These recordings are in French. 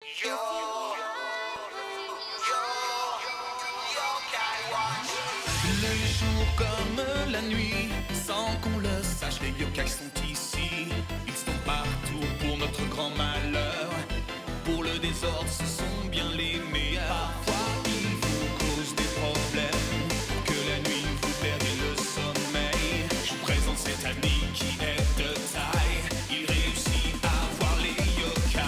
Le jour comme la nuit, sans qu'on le sache, les yokai sont ici. Ils sont partout pour notre grand malheur. Pour le désordre, ce sont bien les meilleurs. Parfois, ils vous causent des problèmes. Pour que la nuit vous perdez le sommeil. Je vous présente cet ami qui est de taille. Il réussit à voir les yokai.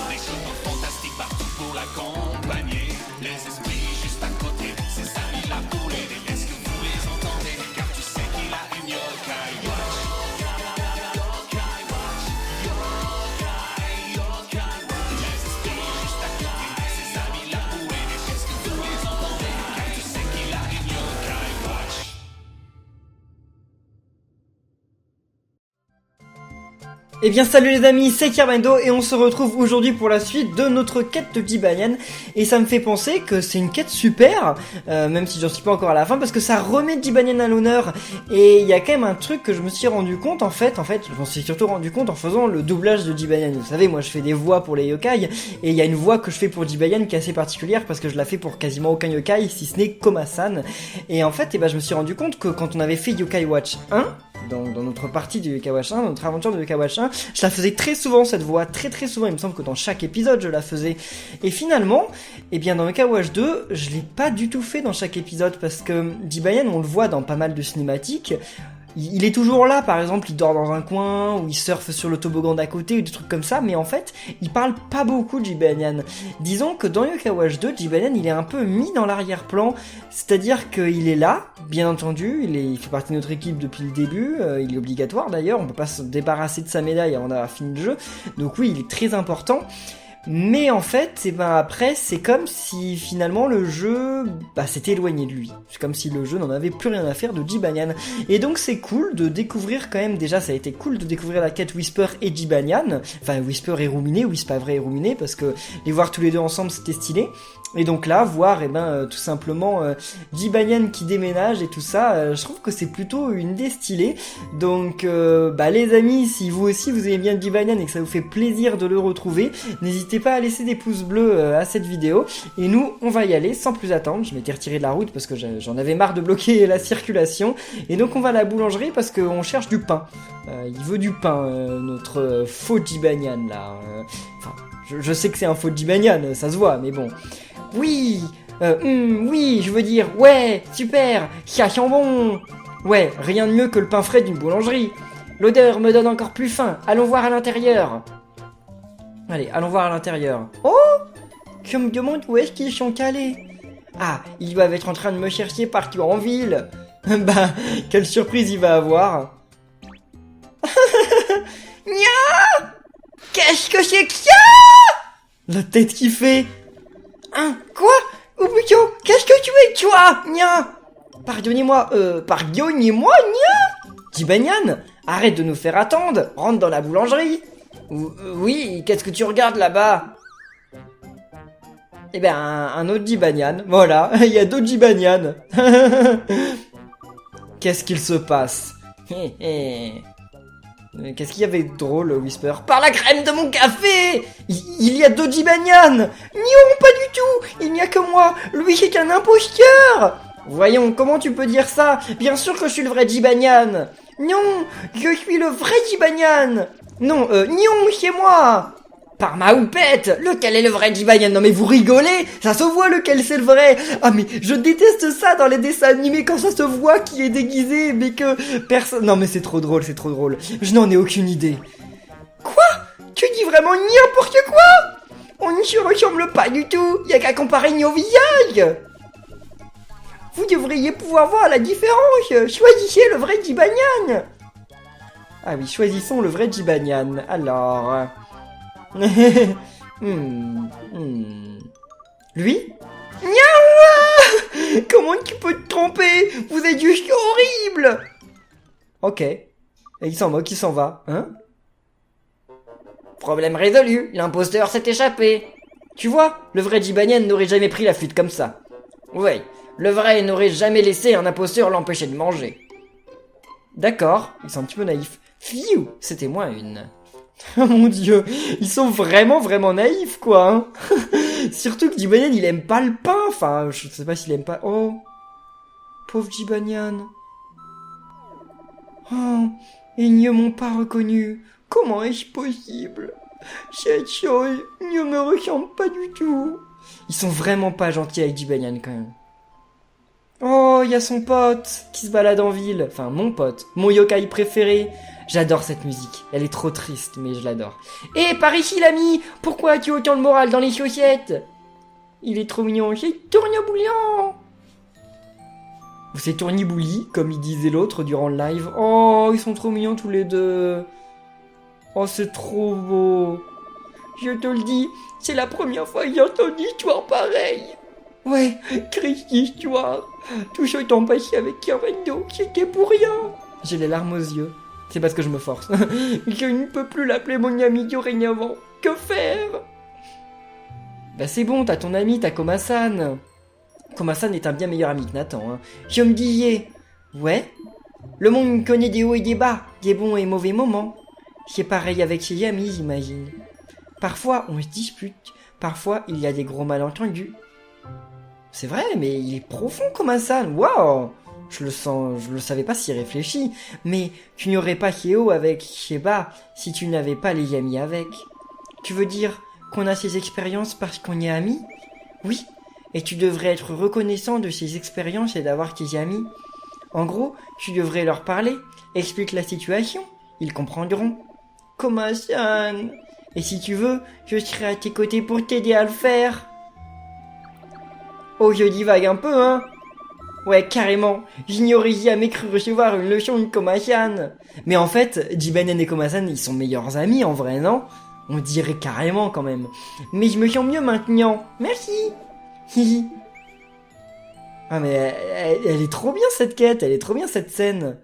Des chemins fantastiques partout pour l'accompagner. Les esprits juste à côté, ses amis là pour l'aider. Est-ce que vous les entendez? Car tu sais qu'il a une yokai watch. Les esprits juste à côté, ses amis là pour l'aider. Est-ce que vous les entendez? Car tu sais qu'il a une yokai watch. Eh bien salut les amis, c'est Kerbendo et on se retrouve aujourd'hui pour la suite de notre quête de Jibanyan. Et ça me fait penser que c'est une quête super, même si j'en suis pas encore à la fin, parce que ça remet Jibanyan à l'honneur. Et il y a quand même un truc que je me suis rendu compte en fait, je m'en suis surtout rendu compte en faisant le doublage de Jibanyan. Vous savez, moi je fais des voix pour les yokai, et il y a une voix que je fais pour Jibanyan qui est assez particulière, parce que je la fais pour quasiment aucun yokai, si ce n'est Koma-san. Et en fait, je me suis rendu compte que quand on avait fait Yokai Watch 1, dans notre partie du Yokai Watch 1, notre aventure de Yokai Watch 1, je la faisais très souvent cette voix, très souvent, il me semble que dans chaque épisode je la faisais. Et finalement, eh bien dans Yokai Watch 2, je l'ai pas du tout fait dans chaque épisode, parce que Jibanyan on le voit dans pas mal de cinématiques. Il est toujours là, par exemple, il dort dans un coin, ou il surfe sur le toboggan d'à côté, ou des trucs comme ça, mais en fait, il parle pas beaucoup, Jibanyan. Disons que dans Yokai Watch 2, Jibanyan, il est un peu mis dans l'arrière-plan, c'est-à-dire qu'il est là, bien entendu, il fait partie de notre équipe depuis le début, il est obligatoire d'ailleurs, on peut pas se débarrasser de sa médaille avant d'avoir fini le jeu, donc oui, il est très important. Mais en fait, après, c'est comme si finalement le jeu s'était éloigné de lui. C'est comme si le jeu n'en avait plus rien à faire de Jibanyan. Et donc c'est cool de découvrir quand même, déjà ça a été cool de découvrir la quête Whisper et Jibanyan. Enfin Whisper et Ruminé, oui c'est pas vrai et Ruminé, parce que les voir tous les deux ensemble c'était stylé. Et donc là, voir tout simplement Jibanyan qui déménage et tout ça, je trouve que c'est plutôt une idée stylée. Donc les amis, si vous aussi vous aimez bien Jibanyan et que ça vous fait plaisir de le retrouver, n'hésitez pas à laisser des pouces bleus à cette vidéo. Et nous, on va y aller sans plus attendre. Je m'étais retiré de la route parce que j'en avais marre de bloquer la circulation. Et donc on va à la boulangerie parce qu'on cherche du pain. Il veut du pain, notre faux Jibanyan là. Je sais que c'est un faux Jibanyan, ça se voit, mais bon. Oui, oui, je veux dire, ouais, super, ça sent bon. Ouais, rien de mieux que le pain frais d'une boulangerie. L'odeur me donne encore plus faim, allons voir à l'intérieur. Allez, allons voir à l'intérieur. Oh, je me demande où est-ce qu'ils sont allés. Ah, ils doivent être en train de me chercher partout en ville. Quelle surprise il va avoir. Nya! Qu'est-ce que c'est que ça? La tête qui fait. Hein? Quoi? Oh putain, qu'est-ce que tu es, toi? Nya! Pardonnez-moi, nya! Jibanyan, arrête de nous faire attendre, rentre dans la boulangerie. Oui, qu'est-ce que tu regardes là-bas? Un autre Jibanyan, voilà, il y a d'autres Jibanyan. Qu'est-ce qu'il se passe? Qu'est-ce qu'il y avait de drôle, Whisper? Par la crème de mon café! Il y a d'autres Jibanyan! Non, pas du tout! Il n'y a que moi! Lui, c'est un imposteur! Voyons, comment tu peux dire ça? Bien sûr que je suis le vrai Jibanyan! Non, je suis le vrai Jibanyan! Non, c'est moi! Par ma houppette! Lequel est le vrai Jibanyan? Non mais vous rigolez? Ça se voit lequel c'est le vrai! Ah mais je déteste ça dans les dessins animés quand ça se voit qui est déguisé mais que personne... Non mais c'est trop drôle, c'est trop drôle. Je n'en ai aucune idée. Quoi? Tu dis vraiment n'importe quoi? On ne se ressemble pas du tout! Y'a qu'à comparer nos visages! Vous devriez pouvoir voir la différence! Choisissez le vrai Jibanyan! Ah oui, choisissons le vrai Jibanyan. Alors... Lui? Nya! Comment tu peux te tromper? Vous êtes juste horrible! Ok. Et il s'en moque, il s'en va, hein? Problème résolu, l'imposteur s'est échappé. Tu vois, le vrai Jibanyan n'aurait jamais pris la fuite comme ça. Ouais, le vrai n'aurait jamais laissé un imposteur l'empêcher de manger. D'accord, ils sont un petit peu naïfs. Pfiou, c'était moi une. Oh mon dieu, ils sont vraiment naïfs quoi. Hein. Surtout que Jibanyan il aime pas le pain. Enfin, je sais pas s'il aime pas. Oh, pauvre Jibanyan. Oh, ils ne m'ont pas reconnu. Comment est-ce possible? Cette chose ne me ressemble pas du tout. Ils sont vraiment pas gentils avec Jibanyan quand même. Oh, il y a son pote qui se balade en ville. Enfin, mon pote, mon yokai préféré. J'adore cette musique. Elle est trop triste, mais je l'adore. Eh, par ici, l'ami! Pourquoi as-tu autant de morale dans les chaussettes? Il est trop mignon. C'est Tourniboulian! C'est Tournibouli, comme il disait l'autre durant le live. Oh, ils sont trop mignons tous les deux. Oh, c'est trop beau. Je te le dis, c'est la première fois que j'entends une histoire pareille. Ouais, triste histoire. Tout ce temps passé avec Kirvendo, c'était pour rien. J'ai les larmes aux yeux. C'est parce que je me force. Je ne peux plus l'appeler mon ami dorénavant. Que faire? Bah c'est bon, t'as ton ami, t'as Koma-san. Koma-san est un bien meilleur ami que Nathan. Hein. Je me disais, ouais, le monde connaît des hauts et des bas, des bons et mauvais moments. C'est pareil avec ses amis, j'imagine. Parfois, on se dispute. Parfois, il y a des gros malentendus. C'est vrai, mais il est profond, Koma-san. Waouh! Je le savais pas s'y réfléchit. Mais tu n'aurais pas Kyo avec Sheba si tu n'avais pas les amis avec. Tu veux dire qu'on a ces expériences parce qu'on est amis? Oui, et tu devrais être reconnaissant de ces expériences et d'avoir tes amis. En gros, tu devrais leur parler. Explique la situation. Ils comprendront. Koma-san. Et si tu veux, je serai à tes côtés pour t'aider à le faire. Oh, je divague un peu, hein. Ouais, carrément. J'ignorais jamais cru recevoir une leçon de Koma-san. Mais en fait, Jibanyan et Koma-san, ils sont meilleurs amis en vrai, non? On dirait carrément quand même. Mais je me sens mieux maintenant. Merci. Hihi. Ah mais elle est trop bien cette quête, elle est trop bien cette scène.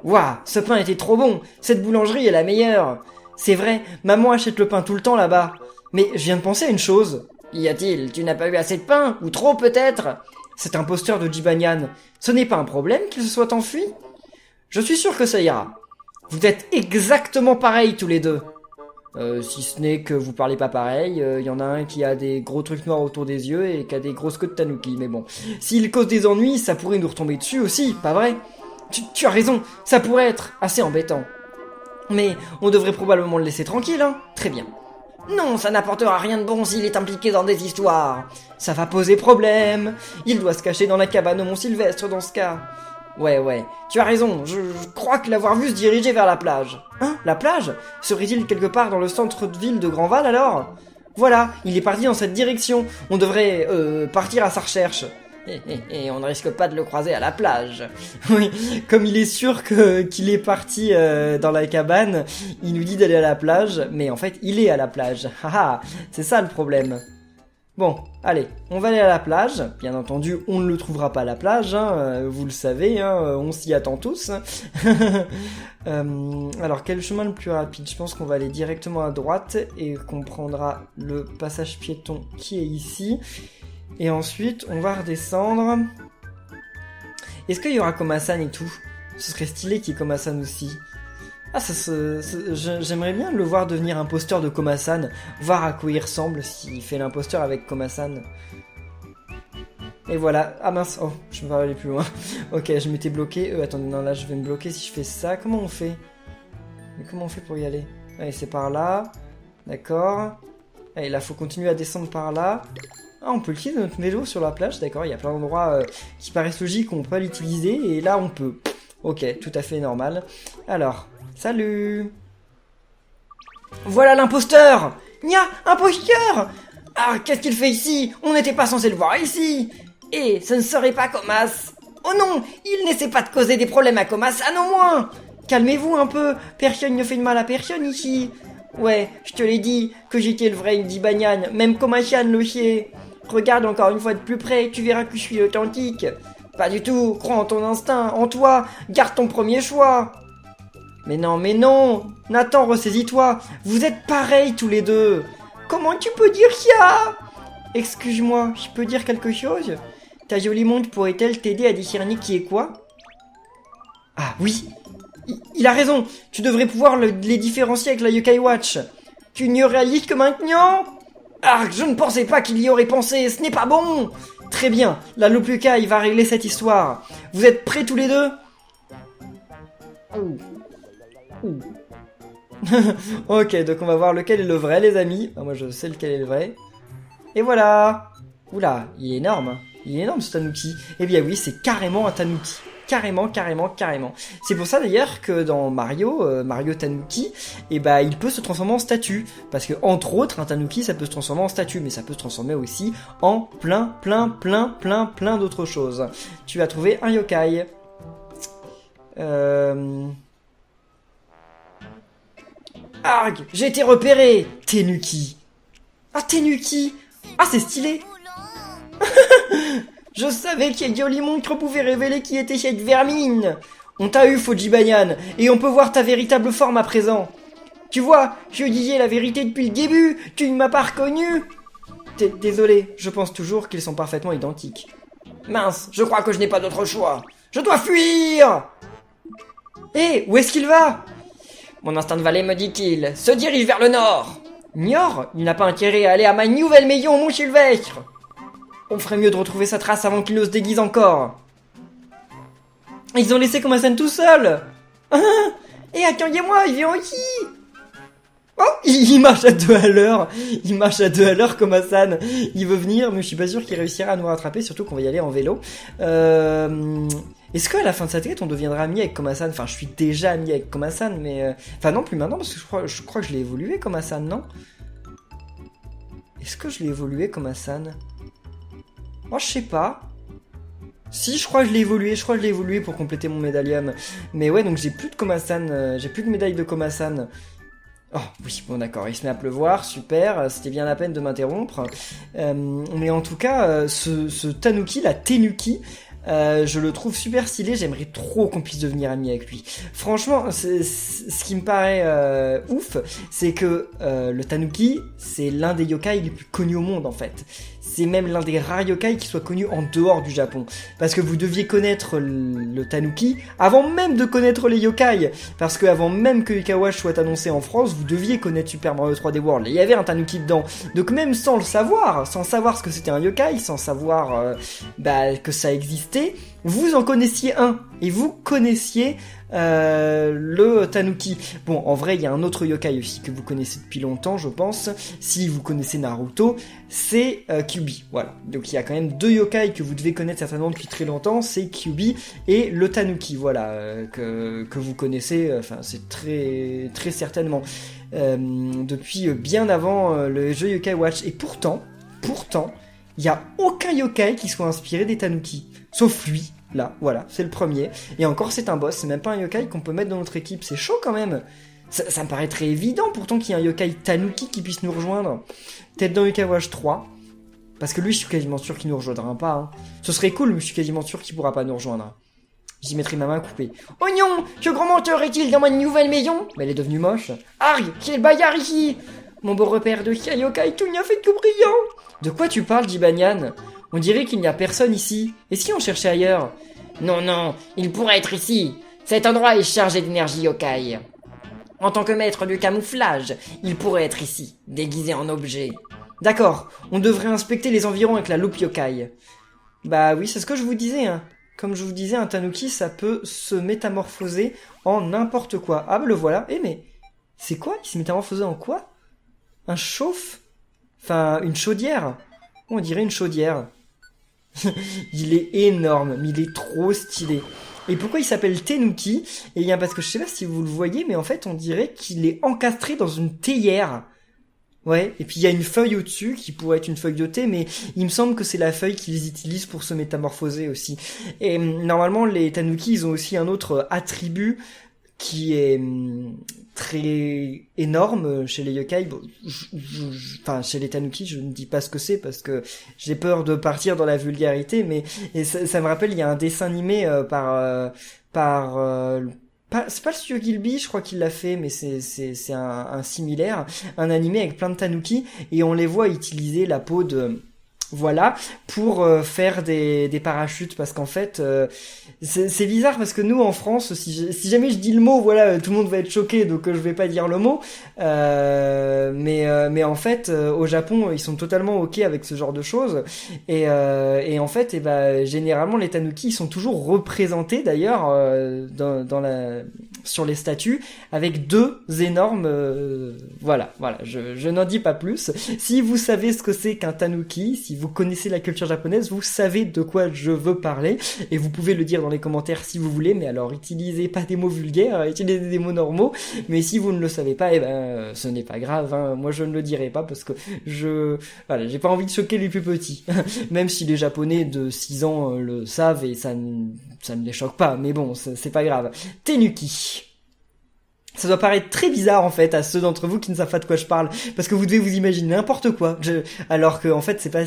Waouh, ce pain était trop bon. Cette boulangerie est la meilleure. C'est vrai, maman achète le pain tout le temps là-bas. Mais je viens de penser à une chose. Y a-t-il, tu n'as pas eu assez de pain? Ou trop peut-être? Cet imposteur de Jibanyan, ce n'est pas un problème qu'il se soit enfui? Je suis sûr que ça ira. Vous êtes exactement pareils tous les deux. Si ce n'est que vous parlez pas pareil, y en a un qui a des gros trucs noirs autour des yeux et qui a des grosses queues de tanuki, mais bon. S'il cause des ennuis, ça pourrait nous retomber dessus aussi, pas vrai? Tu as raison, ça pourrait être assez embêtant. Mais on devrait probablement le laisser tranquille, hein? Très bien. Non, ça n'apportera rien de bon s'il est impliqué dans des histoires. Ça va poser problème. Il doit se cacher dans la cabane au Mont Sylvestre dans ce cas. Ouais, tu as raison, je crois que l'avoir vu se diriger vers la plage. Hein, la plage? Serait-il quelque part dans le centre de ville de Grandval alors? Voilà, il est parti dans cette direction. On devrait partir à sa recherche. Et on ne risque pas de le croiser à la plage. Oui, comme il est sûr qu'il est parti dans la cabane, il nous dit d'aller à la plage, mais en fait il est à la plage. Haha, c'est ça le problème. Bon, allez, on va aller à la plage. Bien entendu, on ne le trouvera pas à la plage, hein, vous le savez, hein, on s'y attend tous. Alors, quel chemin le plus rapide? Je pense qu'on va aller directement à droite et qu'on prendra le passage piéton qui est ici. Et ensuite, on va redescendre. Est-ce qu'il y aura Koma-san et tout? Ce serait stylé qu'il y ait Koma-san aussi. Ah, j'aimerais bien le voir devenir imposteur de Koma-san, voir à quoi il ressemble s'il fait l'imposteur avec Koma-san. Et voilà. Ah mince, oh, je ne peux pas aller plus loin. Ok, je m'étais bloqué. Attendez, non, là je vais me bloquer si je fais ça. Comment on fait? Mais comment on fait pour y aller? Allez, c'est par là. D'accord. Allez, là, faut continuer à descendre par là. Ah, on peut utiliser notre vélo sur la plage, d'accord. Il y a plein d'endroits qui paraissent logiques, on peut pas l'utiliser. Et là, on peut. Ok, tout à fait normal. Alors... Salut! Voilà l'imposteur! Nya, imposteur! Ah, qu'est-ce qu'il fait ici? On n'était pas censé le voir ici! Et ce ne serait pas Comas! Oh non! Il n'essaie pas de causer des problèmes à Koma-san au moins! Calmez-vous un peu! Personne ne fait de mal à personne ici! Ouais, je te l'ai dit, que j'étais le vrai Jibanyan, même Koma-san le sait! Regarde encore une fois de plus près, tu verras que je suis authentique! Pas du tout, crois en ton instinct, en toi, garde ton premier choix! Mais non, Nathan, ressaisis-toi, vous êtes pareils tous les deux. Comment tu peux dire ça? Excuse-moi, je peux dire quelque chose? Ta jolie montre pourrait-elle t'aider à discerner qui est quoi? Ah oui, il a raison. Tu devrais pouvoir les différencier avec la Yokai Watch. Tu n'y réalises que maintenant? Ah, je ne pensais pas qu'il y aurait pensé. Ce n'est pas bon. Très bien. La loupe yokai va régler cette histoire. Vous êtes prêts tous les deux? Ok, donc on va voir lequel est le vrai, les amis. Moi, je sais lequel est le vrai. Et voilà. Oula, il est énorme. Il est énorme, ce tanuki. Eh bien oui, c'est carrément un tanuki. Carrément. C'est pour ça d'ailleurs que dans Mario Tanuki, il peut se transformer en statue. Parce que, entre autres, un tanuki, ça peut se transformer en statue, mais ça peut se transformer aussi en plein d'autres choses. Tu as trouvé un yokai. Arg, j'ai été repéré. Tenuki. Ah, Tenuki. Ah, c'est stylé. Je savais que Yoli Montre pouvait révéler qui était cette vermine. On t'a eu, Fojibanyan, et on peut voir ta véritable forme à présent. Tu vois, je disais la vérité depuis le début, tu ne m'as pas reconnu. Désolé, je pense toujours qu'ils sont parfaitement identiques. Mince, je crois que je n'ai pas d'autre choix. Je dois fuir. Hé, où est-ce qu'il va? Mon instinct de valet me dit qu'il se dirige vers le nord. Niort, il n'a pas intérêt à aller à ma nouvelle maison, mon Sylvestre. On ferait mieux de retrouver sa trace avant qu'il ne se déguise encore. Ils ont laissé Komasan tout seul. Et attendez-moi, il vient aussi. Oh, il marche à 2 à l'heure. Il marche à 2 à l'heure, Komasan. Il veut venir, mais je suis pas sûr qu'il réussira à nous rattraper, surtout qu'on va y aller en vélo. Est-ce qu'à la fin de cette quête, on deviendra ami avec Komasan? Enfin, je suis déjà ami avec Komasan, mais... Enfin, non, plus maintenant, parce que je crois que je l'ai évolué, Komasan, non? Est-ce que je l'ai évolué, Komasan? Moi, je sais pas. Si, je crois que je l'ai évolué pour compléter mon médaillum. Mais ouais, donc j'ai plus de Komasan, j'ai plus de médaille de Komasan. Oh, oui, bon d'accord, il se met à pleuvoir, super, c'était bien la peine de m'interrompre. Mais en tout cas, ce Tanuki, la Tenuki, je le trouve super stylé, j'aimerais trop qu'on puisse devenir amis avec lui. Franchement, ce qui me paraît ouf, c'est que le Tanuki, c'est l'un des yokai les plus connus au monde en fait. C'est même l'un des rares yokai qui soit connu en dehors du Japon. Parce que vous deviez connaître le Tanuki avant même de connaître les yokai. Parce que avant même que Yokai Watch soit annoncé en France, vous deviez connaître Super Mario 3D World. Et il y avait un Tanuki dedans. Donc même sans savoir ce que c'était un yokai, sans savoir que ça existait, vous en connaissiez un. Et vous connaissiez le Tanuki. Bon, en vrai, il y a un autre yokai aussi que vous connaissez depuis longtemps, je pense. Si vous connaissez Naruto, c'est Kyuubi. Voilà. Donc il y a quand même 2 yokai que vous devez connaître certainement depuis très longtemps, c'est Kyuubi et le Tanuki. Voilà, que vous connaissez. Enfin, c'est très certainement depuis bien avant le jeu Yokai Watch. Et pourtant, il y a aucun yokai qui soit inspiré des Tanuki, sauf lui. Là, voilà, c'est le premier. Et encore, c'est un boss, c'est même pas un yokai qu'on peut mettre dans notre équipe. C'est chaud quand même. Ça me paraît très évident pourtant qu'il y ait un yokai Tanuki qui puisse nous rejoindre. Peut-être dans Yokai Watch 3. Parce que lui, je suis quasiment sûr qu'il nous rejoindra pas. Hein. Ce serait cool, mais je suis quasiment sûr qu'il pourra pas nous rejoindre. J'y mettrai ma main coupée. Oh non, ce grand menteur est-il dans ma nouvelle maison? Mais elle est devenue moche. Arg, quel le baillard ici? Mon beau repère de yokai, tout n'y a fait que brillant. De quoi tu parles, Jibanyan? On dirait qu'il n'y a personne ici. Et si on cherchait ailleurs? Non, il pourrait être ici. Cet endroit est chargé d'énergie yokai. En tant que maître du camouflage, il pourrait être ici, déguisé en objet. D'accord, on devrait inspecter les environs avec la loupe yokai. Bah oui, c'est ce que je vous disais, hein. Comme je vous disais, un Tanuki, ça peut se métamorphoser en n'importe quoi. Ah bah le voilà. Mais c'est quoi? Il s'est métamorphosé en quoi? Un chauffe? Enfin, une chaudière. On dirait une chaudière. Il est énorme, mais il est trop stylé. Et pourquoi il s'appelle Tenuki? Eh bien parce que je sais pas si vous le voyez, mais en fait on dirait qu'il est encastré dans une théière. Ouais, et puis il y a une feuille au-dessus qui pourrait être une feuille de thé, mais il me semble que c'est la feuille qu'ils utilisent pour se métamorphoser aussi. Et normalement les Tanuki ils ont aussi un autre attribut qui est très énorme chez les yokai. Bon, enfin, chez les Tanuki, je ne dis pas ce que c'est parce que j'ai peur de partir dans la vulgarité, mais et ça me rappelle, il y a un dessin animé c'est pas le studio Gilby, je crois qu'il l'a fait, mais c'est un similaire, un animé avec plein de Tanuki, et on les voit utiliser la peau voilà, pour faire des parachutes, parce qu'en fait, c'est bizarre parce que nous en France, si jamais je dis le mot, voilà, tout le monde va être choqué, donc je vais pas dire le mot, mais en fait, au Japon, ils sont totalement ok avec ce genre de choses, et en fait, généralement les tanuki, ils sont toujours représentés d'ailleurs sur les statues avec deux énormes, voilà, je n'en dis pas plus. Si vous savez ce que c'est qu'un tanuki, si vous connaissez la culture japonaise, vous savez de quoi je veux parler, et vous pouvez le dire dans les commentaires si vous voulez, mais alors utilisez pas des mots vulgaires, utilisez des mots normaux, mais si vous ne le savez pas, ce n'est pas grave, hein. Moi je ne le dirai pas parce que j'ai pas envie de choquer les plus petits, même si les japonais de 6 ans le savent et ça ne les choque pas, mais bon, c'est pas grave. Tenuki. Ça doit paraître très bizarre en fait à ceux d'entre vous qui ne savent pas de quoi je parle, parce que vous devez vous imaginer n'importe quoi, alors que en fait c'est pas,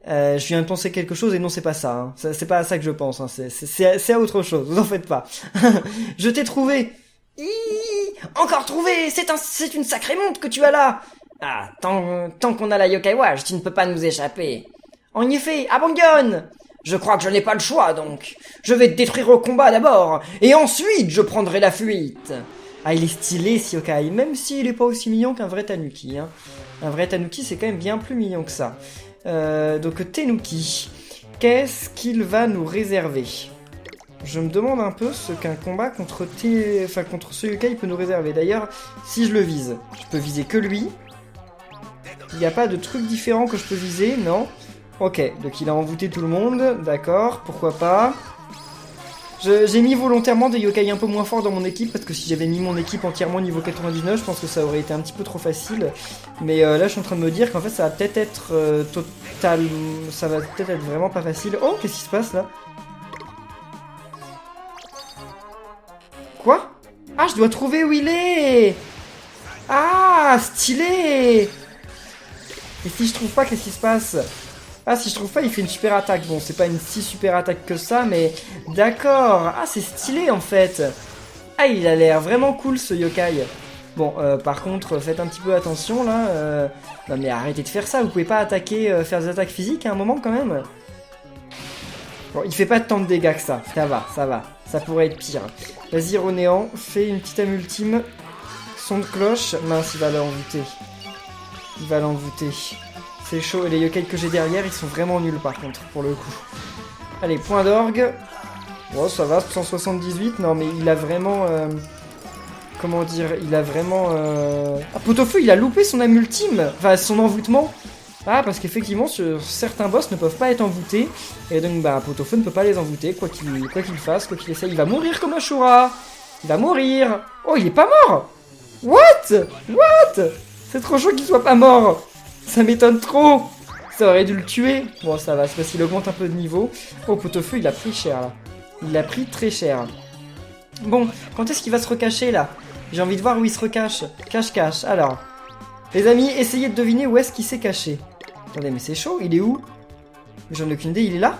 je viens de penser quelque chose et non c'est pas ça, hein. C'est pas à ça que je pense, hein. C'est à autre chose, vous en faites pas. Je t'ai trouvé. Encore trouvé. C'est une sacrée montre que tu as là. Ah, tant qu'on a la Yokai Watch, tu ne peux pas nous échapper. En effet, abandonne. Je crois que je n'ai pas le choix, donc. Je vais te détruire au combat d'abord, et ensuite je prendrai la fuite. Ah, il est stylé, ce yokai, même s'il est pas aussi mignon qu'un vrai tanuki, hein. Un vrai tanuki, c'est quand même bien plus mignon que ça. Donc, Tenuki, qu'est-ce qu'il va nous réserver? Je me demande un peu ce qu'un combat contre ce yokai peut nous réserver. D'ailleurs, si je le vise, je peux viser que lui. Il n'y a pas de truc différent que je peux viser, non? Ok, donc il a envoûté tout le monde, d'accord, pourquoi pas. J'ai mis volontairement des yokai un peu moins forts dans mon équipe, parce que si j'avais mis mon équipe entièrement niveau 99, je pense que ça aurait été un petit peu trop facile. Mais là, je suis en train de me dire qu'en fait, ça va peut-être être ça va peut-être être vraiment pas facile. Oh, qu'est-ce qui se passe, là? Quoi? Ah, je dois trouver où il est! Ah, stylé! Et si je trouve pas, qu'est-ce qui se passe? Ah, si je trouve pas, il fait une super attaque. Bon, c'est pas une si super attaque que ça, mais d'accord. Ah, c'est stylé, en fait. Ah, il a l'air vraiment cool, ce yokai. Bon, par contre, faites un petit peu attention, là. Non, mais arrêtez de faire ça. Vous pouvez pas attaquer, faire des attaques physiques à un moment, quand même. Bon, il fait pas tant de dégâts que ça. Ça va, ça va. Ça pourrait être pire. Vas-y, Ronéant, fais une petite âme ultime. Son de cloche. Mince, il va l'envoûter. Il va l'envoûter. C'est chaud, et les yokai que j'ai derrière, ils sont vraiment nuls par contre, pour le coup. Allez, point d'orgue. Bon, ça va, 178. Non, mais il a vraiment... comment dire? Il a vraiment... Ah, Pot-au-feu, il a loupé son âme ultime. Enfin, son envoûtement. Ah, parce qu'effectivement, certains boss ne peuvent pas être envoûtés. Et donc, Pot-au-feu ne peut pas les envoûter, quoi qu'il fasse, quoi qu'il essaye. Il va mourir comme Ashura. Il va mourir. Oh, il est pas mort. What? C'est trop chaud qu'il soit pas mort. Ça m'étonne trop. Ça aurait dû le tuer. Bon, ça va, c'est parce qu'il augmente un peu de niveau. Oh, Pot-au-feu, il a pris cher, là. Il a pris très cher. Bon, quand est-ce qu'il va se recacher, là? J'ai envie de voir où il se recache. Cache-cache. Alors, les amis, essayez de deviner où est-ce qu'il s'est caché. Attendez, mais c'est chaud, il est où? J'en ai aucune idée, il est là?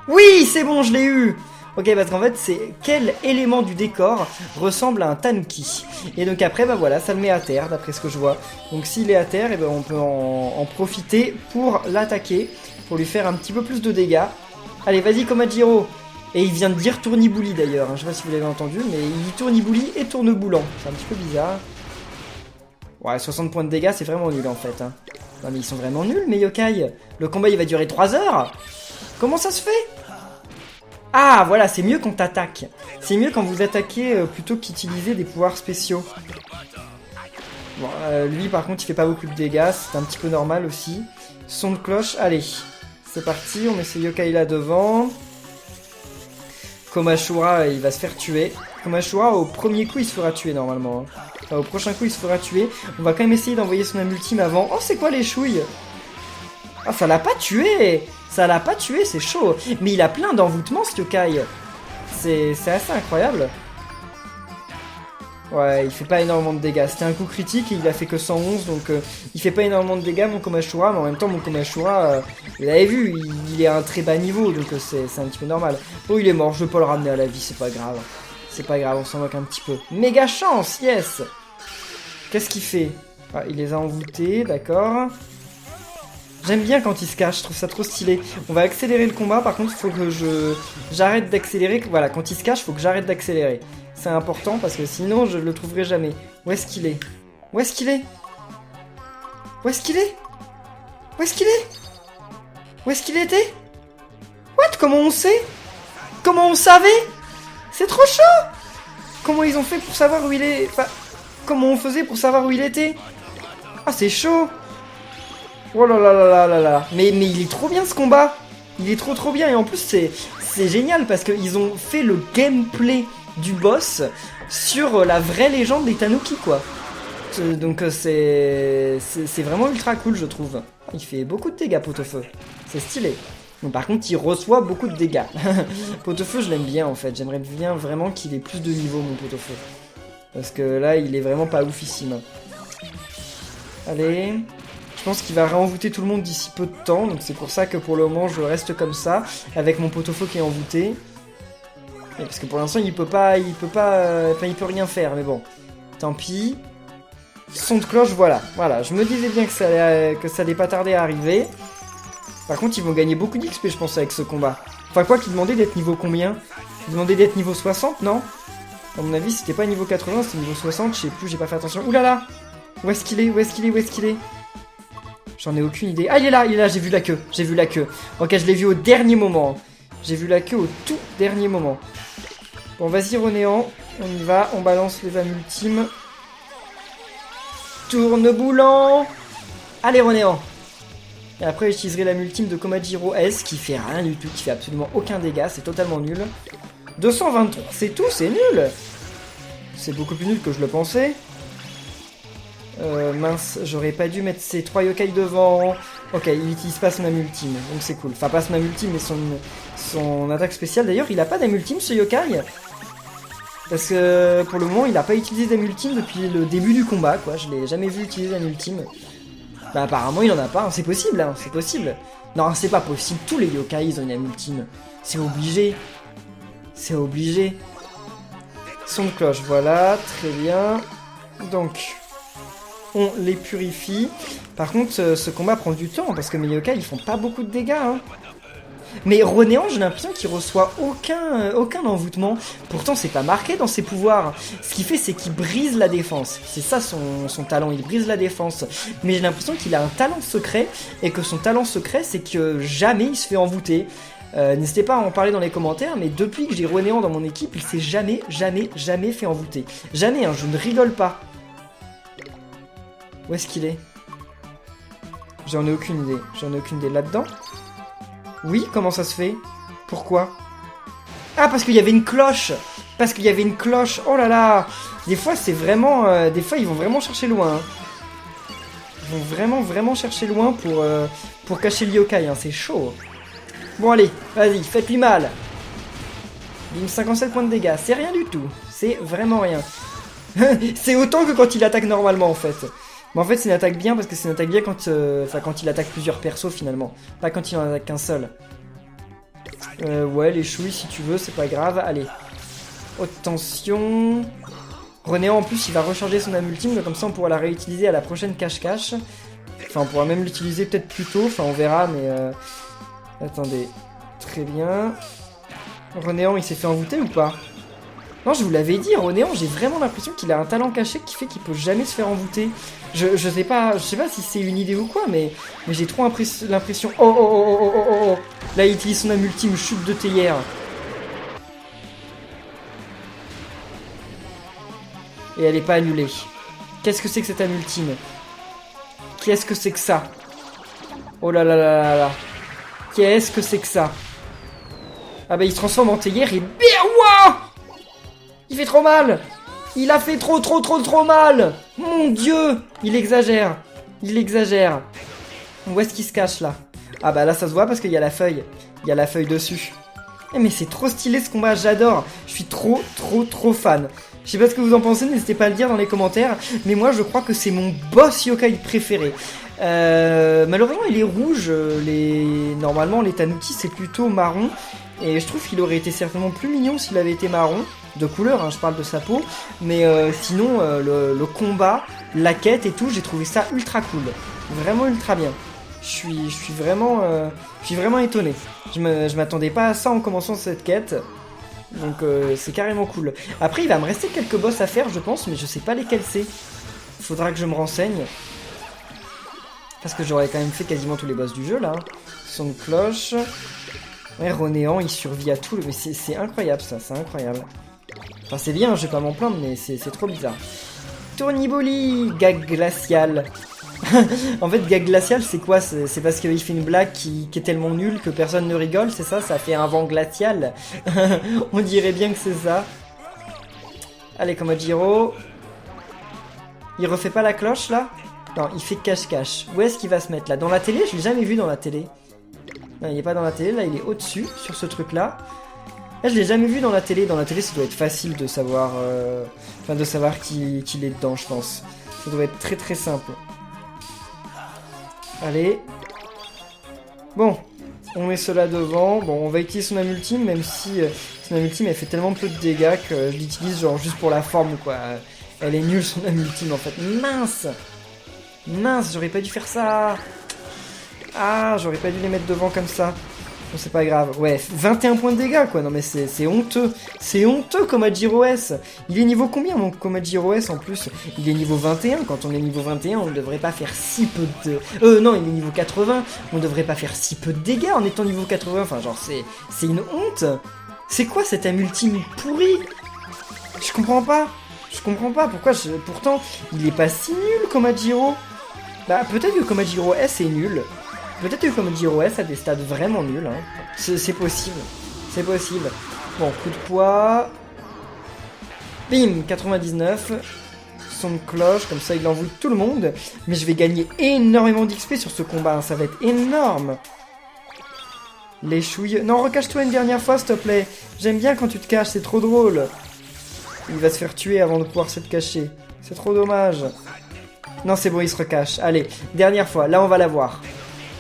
Oui, c'est bon, je l'ai eu. Ok, parce qu'en fait, c'est quel élément du décor ressemble à un tanuki. Et donc après, voilà, ça le met à terre, d'après ce que je vois. Donc s'il est à terre, on peut en profiter pour l'attaquer, pour lui faire un petit peu plus de dégâts. Allez, vas-y, Komajiro. Et il vient de dire tournibouli d'ailleurs, hein. Je sais pas si vous l'avez entendu, mais il dit tournibouli et tourneboulant. C'est un petit peu bizarre. Ouais, 60 points de dégâts, c'est vraiment nul en fait, hein. Non mais ils sont vraiment nuls, mes yokai. Le combat, il va durer 3 heures. Comment ça se fait? Ah, voilà, c'est mieux quand t'attaques. C'est mieux quand vous attaquez plutôt qu'utiliser des pouvoirs spéciaux. Bon, lui, par contre, il fait pas beaucoup de dégâts. C'est un petit peu normal aussi. Son de cloche, allez. C'est parti, on met ces yokai là devant. Komashura, il va se faire tuer. Komashura, au premier coup, il se fera tuer normalement, hein. Enfin, au prochain coup, il se fera tuer. On va quand même essayer d'envoyer son âme ultime avant. Oh, c'est quoi les chouilles? Ah, ça l'a pas tué! Ça l'a pas tué, c'est chaud. Mais il a plein d'envoûtements, ce yokai. C'est assez incroyable. Ouais, il fait pas énormément de dégâts. C'était un coup critique et il a fait que 111, donc il fait pas énormément de dégâts, mon Komashura, mais en même temps, mon Komashura, vous l'avez vu, il est à un très bas niveau, donc c'est un petit peu normal. Oh, il est mort, je vais pas le ramener à la vie, c'est pas grave. C'est pas grave, on s'en moque un petit peu. Méga chance, yes! Qu'est-ce qu'il fait? Ah, il les a envoûtés, d'accord. J'aime bien quand il se cache, je trouve ça trop stylé. On va accélérer le combat, par contre, il faut que j'arrête d'accélérer. Voilà, quand il se cache, il faut que j'arrête d'accélérer. C'est important parce que sinon, je le trouverai jamais. Où est-ce qu'il est? Où est-ce qu'il est? Où est-ce qu'il est? Où est-ce qu'il est? Où est-ce qu'il était? What? Comment on sait? Comment on savait? C'est trop chaud! Comment ils ont fait pour savoir où il est? Enfin, comment on faisait pour savoir où il était? Ah, c'est chaud! Oh là là là là là là. Mais il est trop bien ce combat. Il est trop bien. Et en plus c'est génial parce qu'ils ont fait le gameplay du boss sur la vraie légende des Tanuki quoi. Donc c'est vraiment ultra cool je trouve. Il fait beaucoup de dégâts Pot-au-Feu. C'est stylé. Donc, par contre il reçoit beaucoup de dégâts. Pot-au-Feu je l'aime bien en fait. J'aimerais bien vraiment qu'il ait plus de niveau mon Pot-au-Feu. Parce que là il est vraiment pas oufissime. Allez... Je pense qu'il va réenvoûter tout le monde d'ici peu de temps, donc c'est pour ça que pour le moment je reste comme ça, avec mon Pot-au-Feu qui est envoûté. Et parce que pour l'instant il peut rien faire, mais bon, tant pis. Son de cloche, voilà, je me disais bien que ça allait pas tarder à arriver. Par contre ils vont gagner beaucoup d'XP je pense avec ce combat. Enfin quoi qu'il demandait d'être niveau combien? Il demandait d'être niveau 60, non? À mon avis c'était pas niveau 80, c'était niveau 60, je sais plus, j'ai pas fait attention. Oulala! Où est-ce qu'il est? Où est-ce qu'il est? Où est-ce qu'il est? J'en ai aucune idée. Ah, il est là, j'ai vu la queue. Ok, je l'ai vu au dernier moment. J'ai vu la queue au tout dernier moment. Bon, vas-y, Renéant. On y va, on balance les âmes ultimes. Tourne boulant. Allez, Renéant. Et après, j'utiliserai l'âme ultime de Komajiro S, qui fait rien du tout, qui fait absolument aucun dégât, c'est totalement nul. 223, c'est tout, c'est nul. C'est beaucoup plus nul que je le pensais. Mince, j'aurais pas dû mettre ces 3 yokai devant. Ok, il utilise pas son âme ultime, donc c'est cool. Enfin, pas son âme ultime, mais son attaque spéciale. D'ailleurs, il a pas d'âme ultime, ce yokai. Parce que, pour le moment, il a pas utilisé d'âme ultime depuis le début du combat, quoi. Je l'ai jamais vu utiliser d'âme ultime. Bah, apparemment, il en a pas. Hein. C'est possible, hein. C'est possible. Non, c'est pas possible. Tous les yokai, ils ont une âme ultime. C'est obligé. C'est obligé. Son de cloche, voilà. Très bien. Donc... on les purifie. Par contre, ce combat prend du temps, parce que mes yokai, ils font pas beaucoup de dégâts. Hein. Mais Renéant, j'ai l'impression qu'il reçoit aucun envoûtement. Pourtant, c'est pas marqué dans ses pouvoirs. Ce qu'il fait, c'est qu'il brise la défense. C'est ça son talent, il brise la défense. Mais j'ai l'impression qu'il a un talent secret, et que son talent secret, c'est que jamais il se fait envoûter. N'hésitez pas à en parler dans les commentaires, mais depuis que j'ai Renéant dans mon équipe, il s'est jamais fait envoûter. Jamais, hein, je ne rigole pas. Où est-ce qu'il est? J'en ai aucune idée. Là-dedans? Oui, comment ça se fait? Pourquoi? Ah, parce qu'il y avait une cloche! Oh là là! Des fois, c'est vraiment... des fois, ils vont vraiment chercher loin. Hein. Ils vont vraiment chercher loin pour cacher le yokai. Hein. C'est chaud. Bon, allez, vas-y, faites-lui mal. Bim, 57 points de dégâts. C'est rien du tout. C'est vraiment rien. C'est autant que quand il attaque normalement, en fait. Mais en fait, c'est une attaque bien parce que c'est une attaque bien quand il attaque plusieurs persos finalement. Pas quand il en attaque qu'un seul. Ouais, les chouilles si tu veux, c'est pas grave. Allez. Haute tension. Renéant en plus, il va recharger son âme ultime, donc comme ça on pourra la réutiliser à la prochaine cache-cache. Enfin, on pourra même l'utiliser peut-être plus tôt, enfin on verra, mais... Attendez. Très bien. Renéant, il s'est fait envoûter ou pas? Non, je vous l'avais dit, Renéant, j'ai vraiment l'impression qu'il a un talent caché qui fait qu'il peut jamais se faire envoûter. Je sais pas si c'est une idée ou quoi, mais j'ai trop l'impression... Oh. Là, il utilise son âme ultime, chute de théière. Et elle est pas annulée. Qu'est-ce que c'est que cette âme ultime? Qu'est-ce que c'est que ça? Oh là là là là là. Qu'est-ce que c'est que ça? Ah bah il se transforme en théière et... Ouah! Il fait trop mal! Il a fait trop mal! Mon Dieu! Il exagère! Où est-ce qu'il se cache là? Ah bah là ça se voit parce qu'il y a la feuille. Il y a la feuille dessus. Eh mais c'est trop stylé ce combat, j'adore! Je suis trop fan. Je sais pas ce que vous en pensez, n'hésitez pas à le dire dans les commentaires. Mais moi je crois que c'est mon boss yokai préféré. Malheureusement, il est rouge. Normalement, les tanuki, c'est plutôt marron. Et je trouve qu'il aurait été certainement plus mignon s'il avait été marron. De couleur, hein, je parle de sa peau. Mais sinon, le combat, la quête et tout, j'ai trouvé ça ultra cool. Vraiment ultra bien. Je suis vraiment étonné. Je m'attendais pas à ça en commençant cette quête. Donc c'est carrément cool. Après, il va me rester quelques boss à faire, je pense, mais je sais pas lesquels c'est. Faudra que je me renseigne. Parce que j'aurais quand même fait quasiment tous les boss du jeu, là. Son de cloche. Ouais, Ronéant, il survit à tout. Mais c'est incroyable, ça. C'est incroyable. Enfin, c'est bien, je vais pas m'en plaindre, mais c'est trop bizarre. Tourniboli, gag glacial. En fait, gag glacial, c'est quoi? C'est parce qu'il fait une blague qui est tellement nulle que personne ne rigole, c'est ça? Ça fait un vent glacial. On dirait bien que c'est ça. Allez, Komajiro. Il refait pas la cloche, là? Non, il fait cache-cache. Où est-ce qu'il va se mettre, là? Dans la télé? Je l'ai jamais vu dans la télé. Non, il est pas dans la télé, là, il est au-dessus, sur ce truc-là. Là, je l'ai jamais vu dans la télé. Dans la télé, ça doit être facile de savoir... Enfin, de savoir qu'il est dedans, je pense. Ça doit être très très simple. Allez. Bon, on met cela devant. Bon, on va utiliser son âme ultime, même si son âme ultime, elle fait tellement peu de dégâts que je l'utilise genre juste pour la forme, quoi. Elle est nulle, son âme ultime, en fait. Mince! Mince, j'aurais pas dû faire ça! Ah, j'aurais pas dû les mettre devant comme ça. Bon, c'est pas grave. Ouais, 21 points de dégâts, quoi. Non, mais c'est honteux. C'est honteux, Komajiro S. Il est niveau combien, mon Komajiro S, en plus? Il est niveau 21. Quand on est niveau 21, on ne devrait pas faire si peu de... non, il est niveau 80. On devrait pas faire si peu de dégâts en étant niveau 80. Enfin, genre, c'est une honte. C'est quoi cette âme ultime pourrie? Je comprends pas. Je comprends pas. Pourquoi Pourtant, il est pas si nul, Komajiro. Bah, peut-être que Komajiro S est nul. Peut-être que Komajiro S a des stats vraiment nuls, hein. C'est possible. C'est possible. Bon, coup de poids. Bim, 99. Son de cloche, comme ça il envoie tout le monde. Mais je vais gagner énormément d'XP sur ce combat, hein. Ça va être énorme. Les chouilles... Non, recache-toi une dernière fois, s'il te plaît. J'aime bien quand tu te caches, c'est trop drôle. Il va se faire tuer avant de pouvoir se cacher. C'est trop dommage. Non, c'est bon, il se recache. Allez, dernière fois, là on va la voir.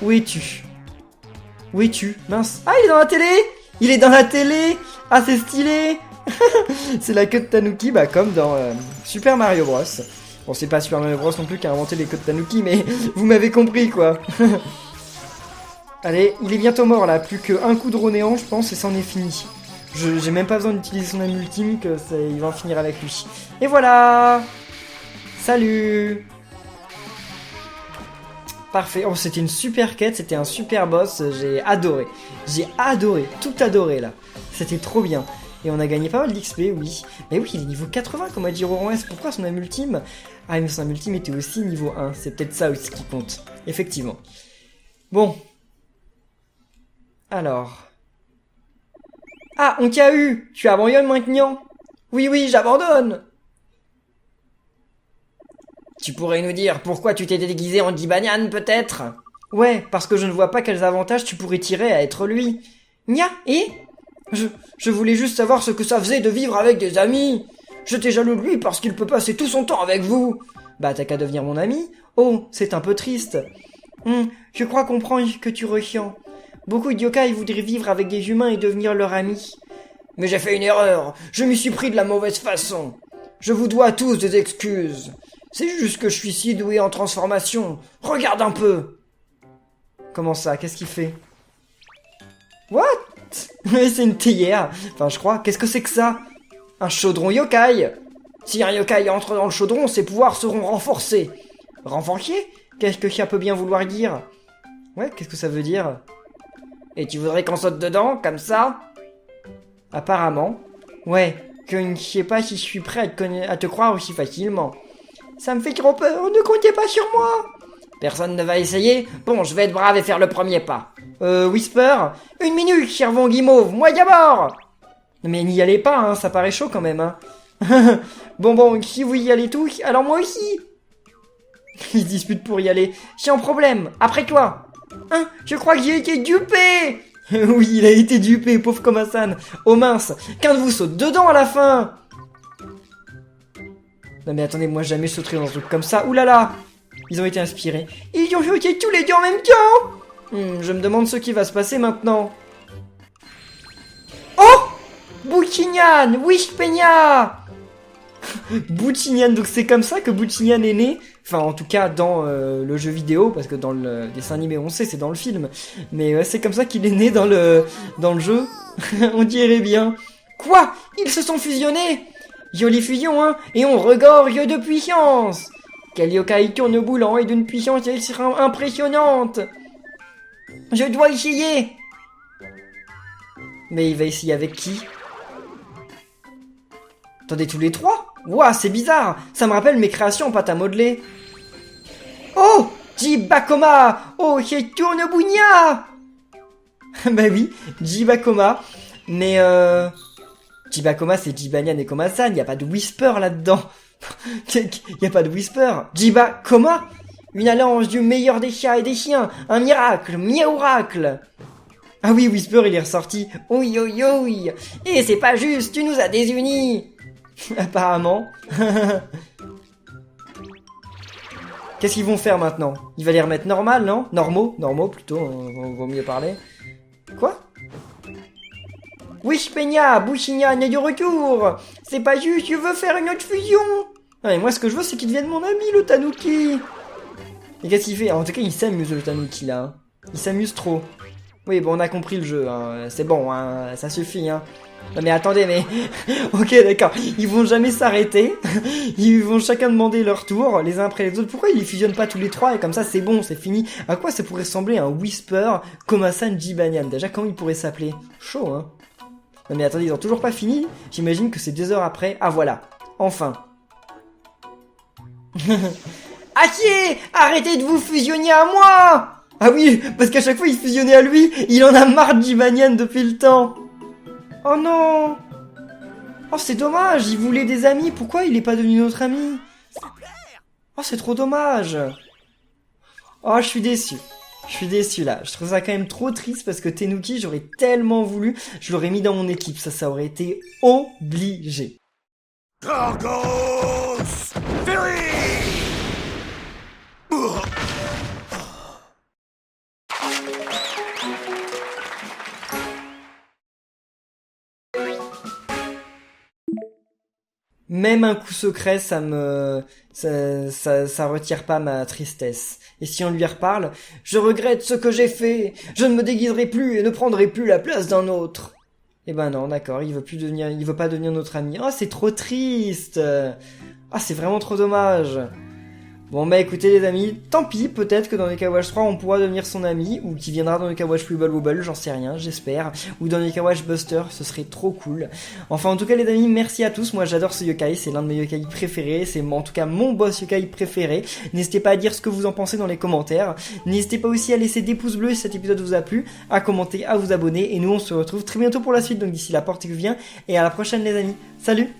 Où es-tu? Où es-tu? Mince. Ah, il est dans la télé! Il est dans la télé! Ah, c'est stylé! C'est la queue de Tanuki, bah comme dans Super Mario Bros. Bon, c'est pas Super Mario Bros non plus qui a inventé les queues de Tanuki, mais vous m'avez compris, quoi. Allez, il est bientôt mort, là. Plus qu'un coup de Ronéant, je pense, et c'en est fini. J'ai même pas besoin d'utiliser son âme ultime, il va en finir avec lui. Et voilà! Salut! Parfait, oh c'était une super quête, c'était un super boss, j'ai adoré, tout adoré là, c'était trop bien, et on a gagné pas mal d'XP, oui, mais oui il est niveau 80 comme a dit Roran S, pourquoi son âme ultime? Ah mais son âme ultime était aussi niveau 1, c'est peut-être ça aussi qui compte, effectivement. Bon, alors... Ah, on t'a eu, tu abandonnes maintenant? Oui, j'abandonne. Tu pourrais nous dire pourquoi tu t'es déguisé en Jibanyan, peut-être? Ouais, parce que je ne vois pas quels avantages tu pourrais tirer à être lui. Nya, et? Je voulais juste savoir ce que ça faisait de vivre avec des amis. J'étais jaloux de lui parce qu'il peut passer tout son temps avec vous. Bah, t'as qu'à devenir mon ami. Oh, c'est un peu triste. Je crois comprendre ce que tu ressens. Beaucoup de yokai voudraient vivre avec des humains et devenir leur ami. Mais j'ai fait une erreur. Je m'y suis pris de la mauvaise façon. Je vous dois tous des excuses. C'est juste que je suis si doué en transformation. Regarde un peu. Comment ça? Qu'est-ce qu'il fait? What? C'est une théière. Enfin, je crois. Qu'est-ce que c'est que ça? Un chaudron yokai. Si un yokai entre dans le chaudron, ses pouvoirs seront renforcés. Renforcés? Qu'est-ce que ça peut bien vouloir dire? Ouais, qu'est-ce que ça veut dire? Et tu voudrais qu'on saute dedans, comme ça? Apparemment. Ouais, que je ne sais pas si je suis prêt à te croire aussi facilement. Ça me fait trop peur, ne comptez pas sur moi. Personne ne va essayer? Bon, je vais être brave et faire le premier pas. Whisper? 1 minute, servant guimauve, moi d'abord. Mais n'y allez pas, hein, ça paraît chaud quand même, hein. Bon, si vous y allez tous, alors moi aussi. Ils se disputent pour y aller. Sans problème, après toi. Hein, je crois que j'ai été dupé. Oui, il a été dupé, pauvre Komasan. Oh mince, qu'un de vous saute dedans à la fin. Non mais attendez, moi jamais je sauterai dans un truc comme ça. Oulala. Ils ont été inspirés. Ils ont sauté tous les deux en même temps. Je me demande ce qui va se passer maintenant. Oh, Bucinian, Wish Peña. Bucinian, donc c'est comme ça que Bucinian est né. Enfin, en tout cas, dans le jeu vidéo, parce que dans le dessin animé, on sait, c'est dans le film. Mais c'est comme ça qu'il est né dans le jeu. On dirait bien. Quoi? Ils se sont fusionnés? Jolie fusion, hein? Et on regorge de puissance! Quel yokai tourneboulant et d'une puissance impressionnante! Je dois essayer! Mais il va essayer avec qui? Attendez, tous les trois? Ouah, c'est bizarre! Ça me rappelle mes créations en pâte à modeler. Oh! Jibakoma! Oh, c'est Tournebounia! Bah oui, Jibakoma. Mais Jibakoma, c'est Jibanyan et Komasan, y a pas de whisper là-dedans. Y a pas de whisper. Jibakoma, une alliance du meilleur des chats et des chiens, un miracle, miaouracle. Ah oui, Whisper, il est ressorti. Oui, oui, oui. Et c'est pas juste, tu nous as désunis. Apparemment. Qu'est-ce qu'ils vont faire maintenant? Il va les remettre normal, non? Normaux plutôt, vaut mieux parler. Quoi? Wish Peña, Bucinian est de retour. C'est pas juste, je veux faire une autre fusion. Ah, et moi, ce que je veux, c'est qu'il devienne mon ami, le Tanuki. Et qu'est-ce qu'il fait? En tout cas, il s'amuse, le Tanuki, là. Hein. Il s'amuse trop. Oui, bon, on a compris le jeu. Hein. C'est bon, hein. Ça suffit. Hein. Non, mais attendez, mais... ok, d'accord. Ils vont jamais s'arrêter. Ils vont chacun demander leur tour, les uns après les autres. Pourquoi ils les fusionnent pas tous les trois? Et comme ça, c'est bon, c'est fini. À quoi ça pourrait ressembler un Whisper, Komasan, Jibanyan? Déjà, comment il pourrait s'appeler? Chaud, hein. Non mais attendez, ils ont toujours pas fini. J'imagine que c'est 2 heures après. Ah voilà, enfin. Acier, arrêtez de vous fusionner à moi. Ah oui, parce qu'à chaque fois il se fusionnait à lui. Il en a marre de Jibanyan depuis le temps. Oh non. Oh c'est dommage, il voulait des amis. Pourquoi il est pas devenu notre ami? Oh c'est trop dommage. Oh je suis déçu. Je suis déçu là, je trouve ça quand même trop triste parce que Tenuki, j'aurais tellement voulu, je l'aurais mis dans mon équipe, ça aurait été obligé. Gargos Fury. Même un coup secret, ça retire pas ma tristesse. Et si on lui reparle, je regrette ce que j'ai fait, je ne me déguiserai plus et ne prendrai plus la place d'un autre. Eh ben non, d'accord, il veut pas devenir notre ami. Oh, c'est trop triste. Ah, c'est vraiment trop dommage. Bon bah écoutez les amis, tant pis, peut-être que dans les Kawash 3 on pourra devenir son ami, ou qu'il viendra dans les Kawash Wibble Wobble, j'en sais rien, j'espère, ou dans les Kawash Buster, ce serait trop cool. Enfin en tout cas les amis, merci à tous, moi j'adore ce yokai, c'est l'un de mes yokai préférés, c'est en tout cas mon boss yokai préféré. N'hésitez pas à dire ce que vous en pensez dans les commentaires, n'hésitez pas aussi à laisser des pouces bleus si cet épisode vous a plu, à commenter, à vous abonner, et nous on se retrouve très bientôt pour la suite, donc d'ici là portez-vous bien, et à la prochaine les amis, salut!